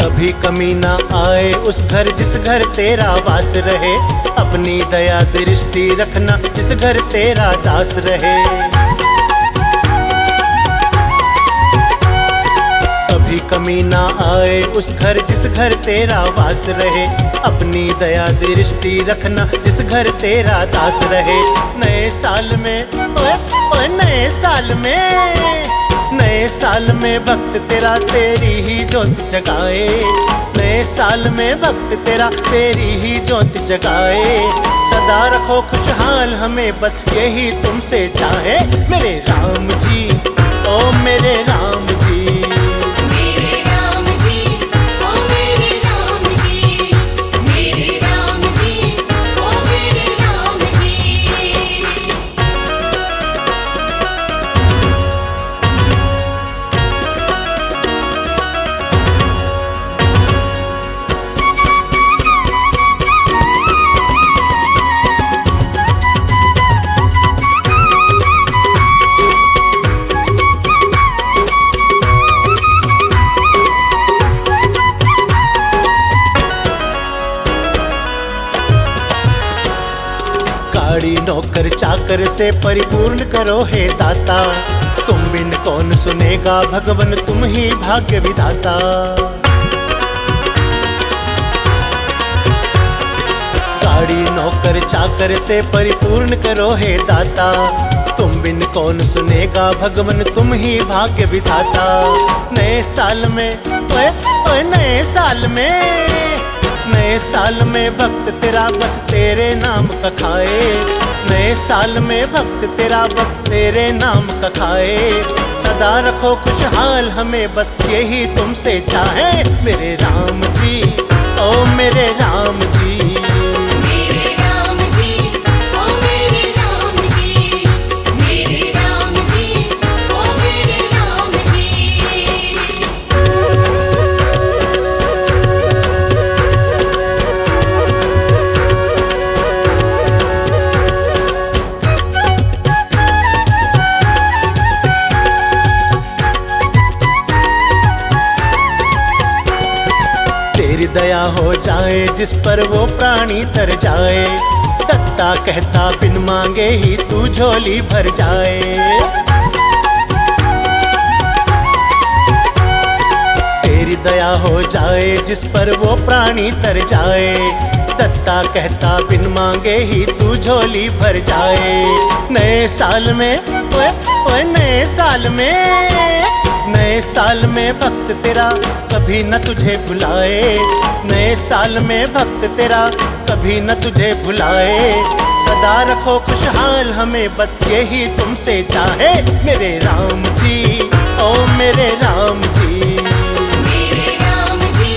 कभी कमी ना आए उस घर जिस घर तेरा वास रहे। अपनी दया दृष्टि रखना जिस घर तेरा दास रहे। कभी कभी कमी ना आए उस घर जिस घर तेरा वास रहे। अपनी दया दृष्टि रखना जिस घर तेरा दास रहे। नए साल में ओए ओए नए साल में भक्त तेरा तेरी ही ज्योत जगाए। नए साल में भक्त तेरा तेरी ही ज्योत जगाए। सदा रखो खुशहाल हमें बस यही तुमसे चाहे मेरे राम जी, ओ मेरे राम जी। मेरे राम जी, ओ मेरे राम जी, मेरे राम जी, ओ मेरे राम जी। गाड़ी नौकर चाकर से परिपूर्ण करो हे दाता। तुम बिन कौन सुनेगा भगवन तुम ही भाग्य विधाता। गाड़ी नौकर चाकर से परिपूर्ण करो हे दाता। तुम बिन कौन सुनेगा भगवन तुम ही भाग्य विधाता। नए साल में ओए ओए नए साल में भक्त तेरा बस तेरे नाम का खाए। नए साल में भक्त तेरा बस तेरे नाम का खाए। सदा रखो खुशहाल हमें बस यही तुमसे चाहे मेरे राम जी, ओ मेरे राम जी। मेरे राम जी, ओ मेरे राम जी, मेरे राम जी, ओ मेरे राम जी। तेरी दया हो जाए जिस पर वो प्राणी तर जाए। दत्ता कहता बिन मांगे ही तू झोली भर जाए। तेरी दया हो जाए जिस पर वो प्राणी तर जाए। दत्ता कहता बिन मांगे ही तू झोली भर जाए। नए साल में ओए ओए नए साल में भक्त तेरा कभी न तुझे भुलाए। नए साल में भक्त तेरा कभी न तुझे भुलाए। सदा रखो खुशहाल हमें बस यही तुमसे चाहे मेरे राम जी, ओ मेरे राम जी। मेरे राम जी,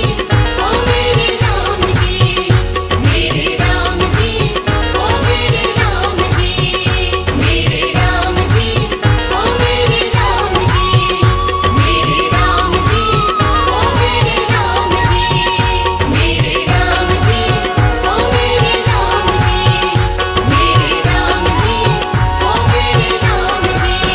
ओ मेरे राम जी, मेरे राम जी, ओ मेरे राम जी। मेरे राम जी, ओ मेरे राम जी, मेरे राम जी, ओ मेरे राम जी। मेरे राम जी, ओ मेरे राम जी, मेरे राम जी, ओ मेरे राम जी।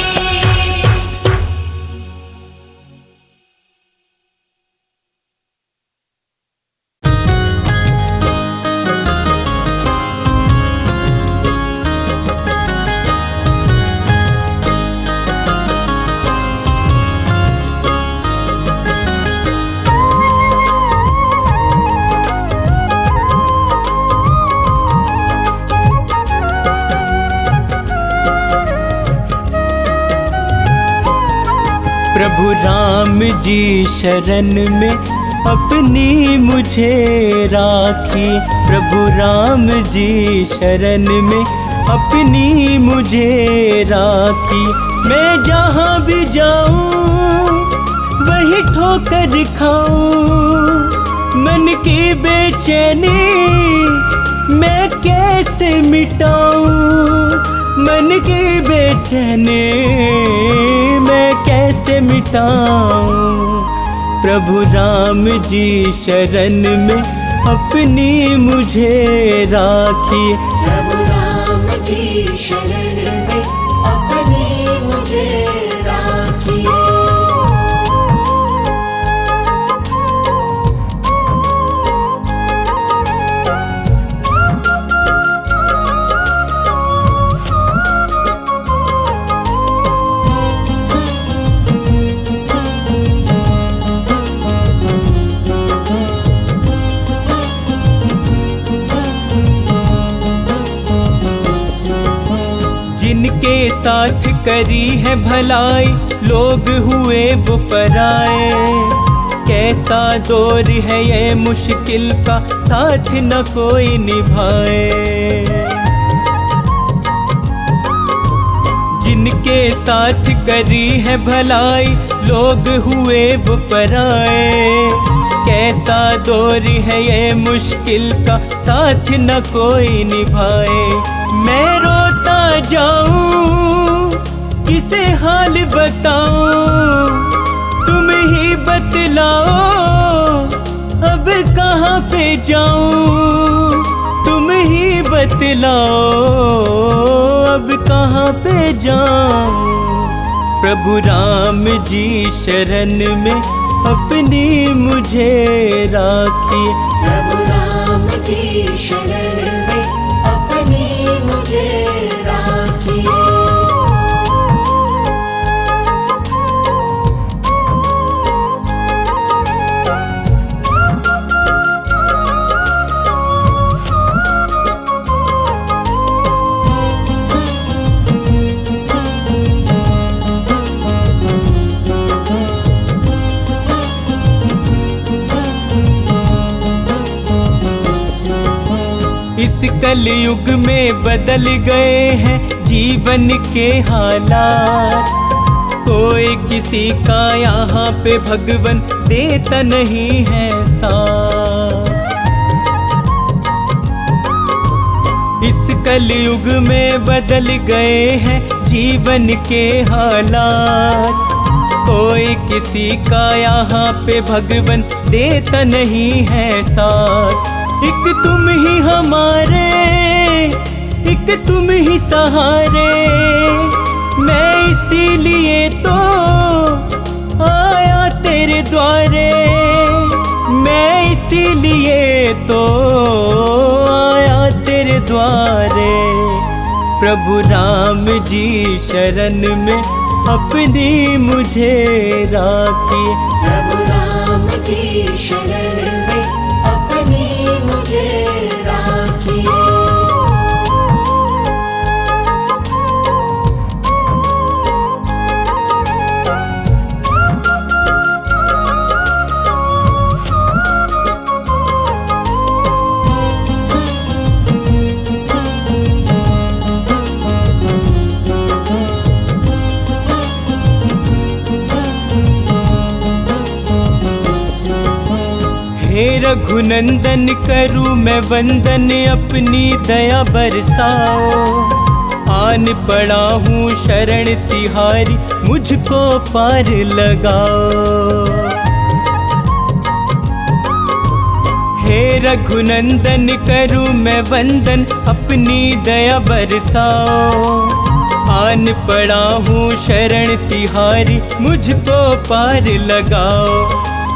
प्रभु राम जी शरण में अपनी मुझे राखी। प्रभु राम जी शरण में अपनी मुझे राखी। मैं जहाँ भी जाऊँ वही ठोकर खाऊं। मन की बेचैनी मैं कैसे मिटाऊं। मन की बेचैनी मैं कैसे मिटाऊं। प्रभु राम जी शरण में अपनी मुझे राखी। प्रभु राम जी शरण में अपनी मुझे राखी। जिनके साथ करी है भलाई लोग हुए वो पराए। कैसा दौर है ये मुश्किल का साथ न कोई निभाए। जिनके साथ करी है भलाई लोग हुए वो पराए। कैसा दौर है ये मुश्किल का साथ न कोई निभाए। मैं रोता जाऊं किसे हाल बताऊं, तुम ही बतलाओ अब कहाँ पे जाऊं। तुम ही बतलाओ अब कहाँ पे जाऊं। प्रभु राम जी शरण में अपनी मुझे राखिए। प्रभु राम जी शरण में अपनी मुझे राखिए। इस कलयुग में बदल गए हैं जीवन के हालात। कोई किसी का यहाँ पे भगवन देता नहीं है साथ। इस कलयुग में बदल गए हैं जीवन के हालात। कोई किसी का यहाँ पे भगवन देता नहीं है साथ। एक तुम ही हमारे, एक तुम ही सहारे। मैं इसीलिए तो आया तेरे द्वारे। मैं इसीलिए तो आया तेरे द्वारे। प्रभु राम जी शरण में अपनी मुझे राखिए। प्रभु राम जी शरण में अपनी मुझे राखिए। हे रघुनंदन करूँ मैं वंदन अपनी दया बरसाओ। आन पड़ा हूँ शरण तिहारी मुझको पार लगाओ। हे रघुनंदन करूँ मैं वंदन अपनी दया बरसाओ। आन पड़ा हूँ शरण तिहारी मुझको पार लगाओ।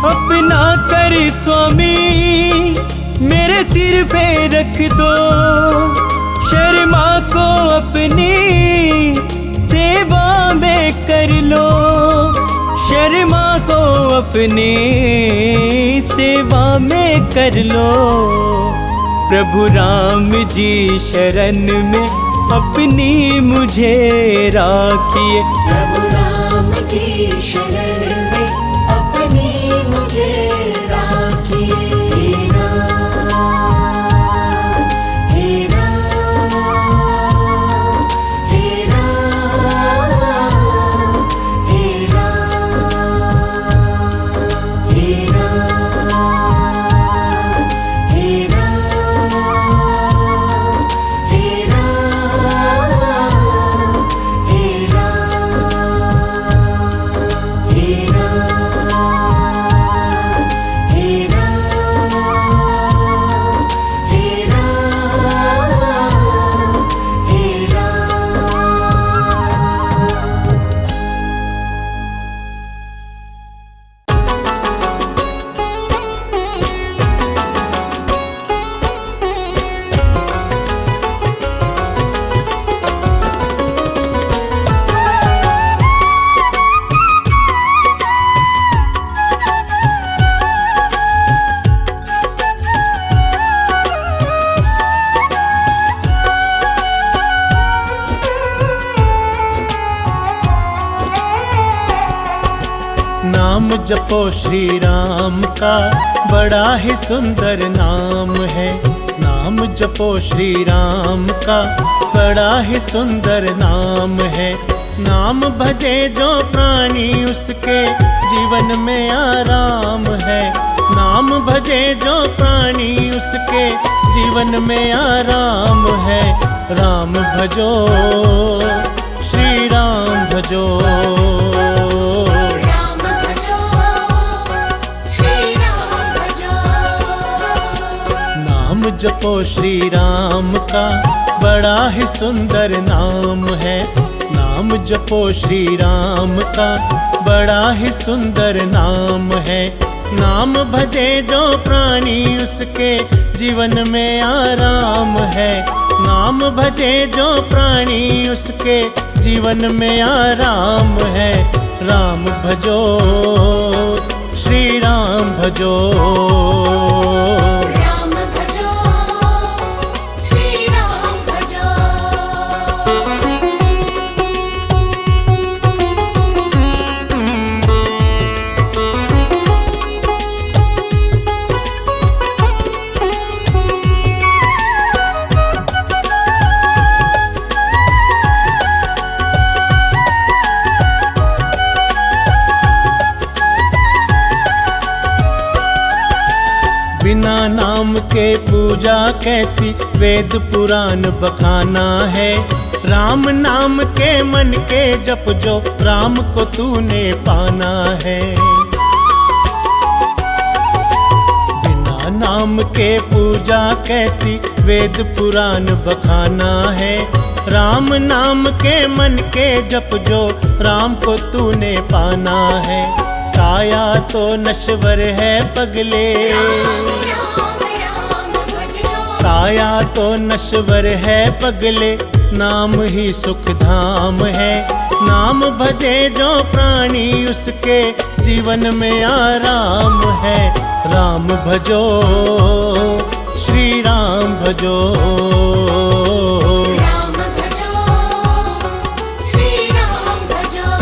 अपना कर स्वामी मेरे सिर पे रख दो। शर्मा को अपनी सेवा में कर लो। शर्मा को अपनी सेवा में कर लो। प्रभु राम जी शरण में अपनी मुझे राखिए। प्रभु राम जी शरण में अपनी मुझे राखिए। हे राम, हे राम, हे राम, हे राम, हे राम, हे राम, हे राम, हे राम, हे राम। जपो श्री राम का बड़ा ही सुंदर नाम है। नाम जपो श्री राम का बड़ा ही सुंदर नाम है। नाम भजे जो प्राणी उसके जीवन में आराम है। नाम भजे जो प्राणी उसके जीवन में आराम है। राम भजो श्री राम भजो। राम भजो श्री राम भजो। नाम जपो श्री राम का बड़ा ही सुंदर नाम है। नाम जपो श्री राम का बड़ा ही सुंदर नाम है। नाम भजे जो प्राणी उसके जीवन में आराम है। नाम भजे जो प्राणी उसके जीवन में आराम है। राम भजो श्री राम भजो। राम भजो श्री राम भजो। बिना नाम के पूजा कैसी, वेद पुराण बखाना है। राम नाम के मन के जप जो, राम को तूने पाना है। बिना नाम के पूजा कैसी, वेद पुराण बखाना है। राम नाम के मन के जप जो, राम को तूने पाना है। काया तो नश्वर है पगले, काया तो नश्वर है पगले, नाम ही सुख धाम है। नाम भजे जो प्राणी उसके जीवन में आराम है। राम भजो श्री राम भजो। राम भजो श्री राम भजो।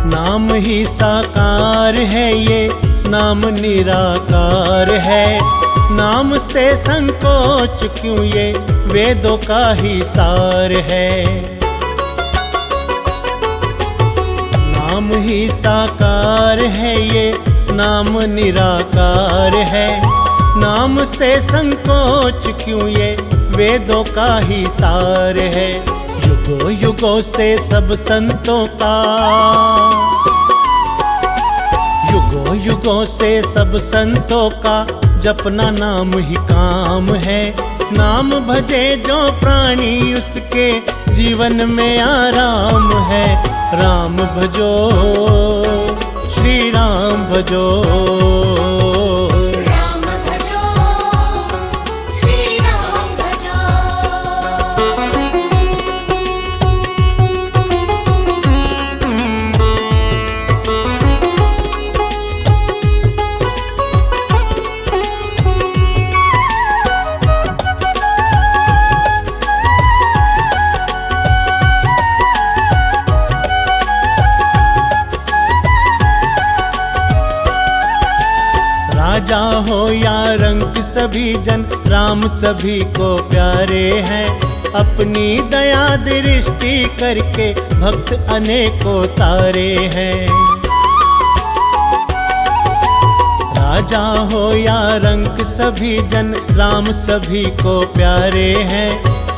नाम ही साकार है ये, नाम निराकार है। नाम से संकोच क्यों, ये वेदों का ही सार है। नाम ही साकार है ये, नाम निराकार है। नाम से संकोच क्यों, ये वेदों का ही सार है। युगों युगों से सब संतों का, युगों युगों से सब संतों का जपना नाम ही काम है। नाम भजे जो प्राणी उसके जीवन में आराम है। राम भजो श्री राम भजो। राम भजो श्री राम भजो। राजा हो या रंक सभी जन, राम सभी को प्यारे हैं। अपनी दया दृष्टि करके भक्त अनेकों तारे हैं। राजा हो या रंक सभी जन, राम सभी को प्यारे हैं।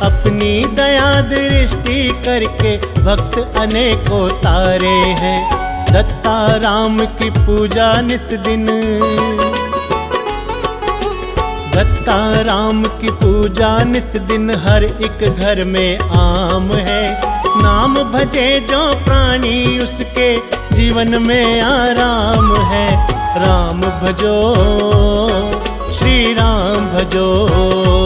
अपनी दया दृष्टि करके भक्त अनेकों तारे हैं। दत्ता राम की पूजा निस दिन, दत्ता राम की पूजा निस दिन हर एक घर में आम है। नाम भजे जो प्राणी उसके जीवन में आराम भजो, श्री राम भजो।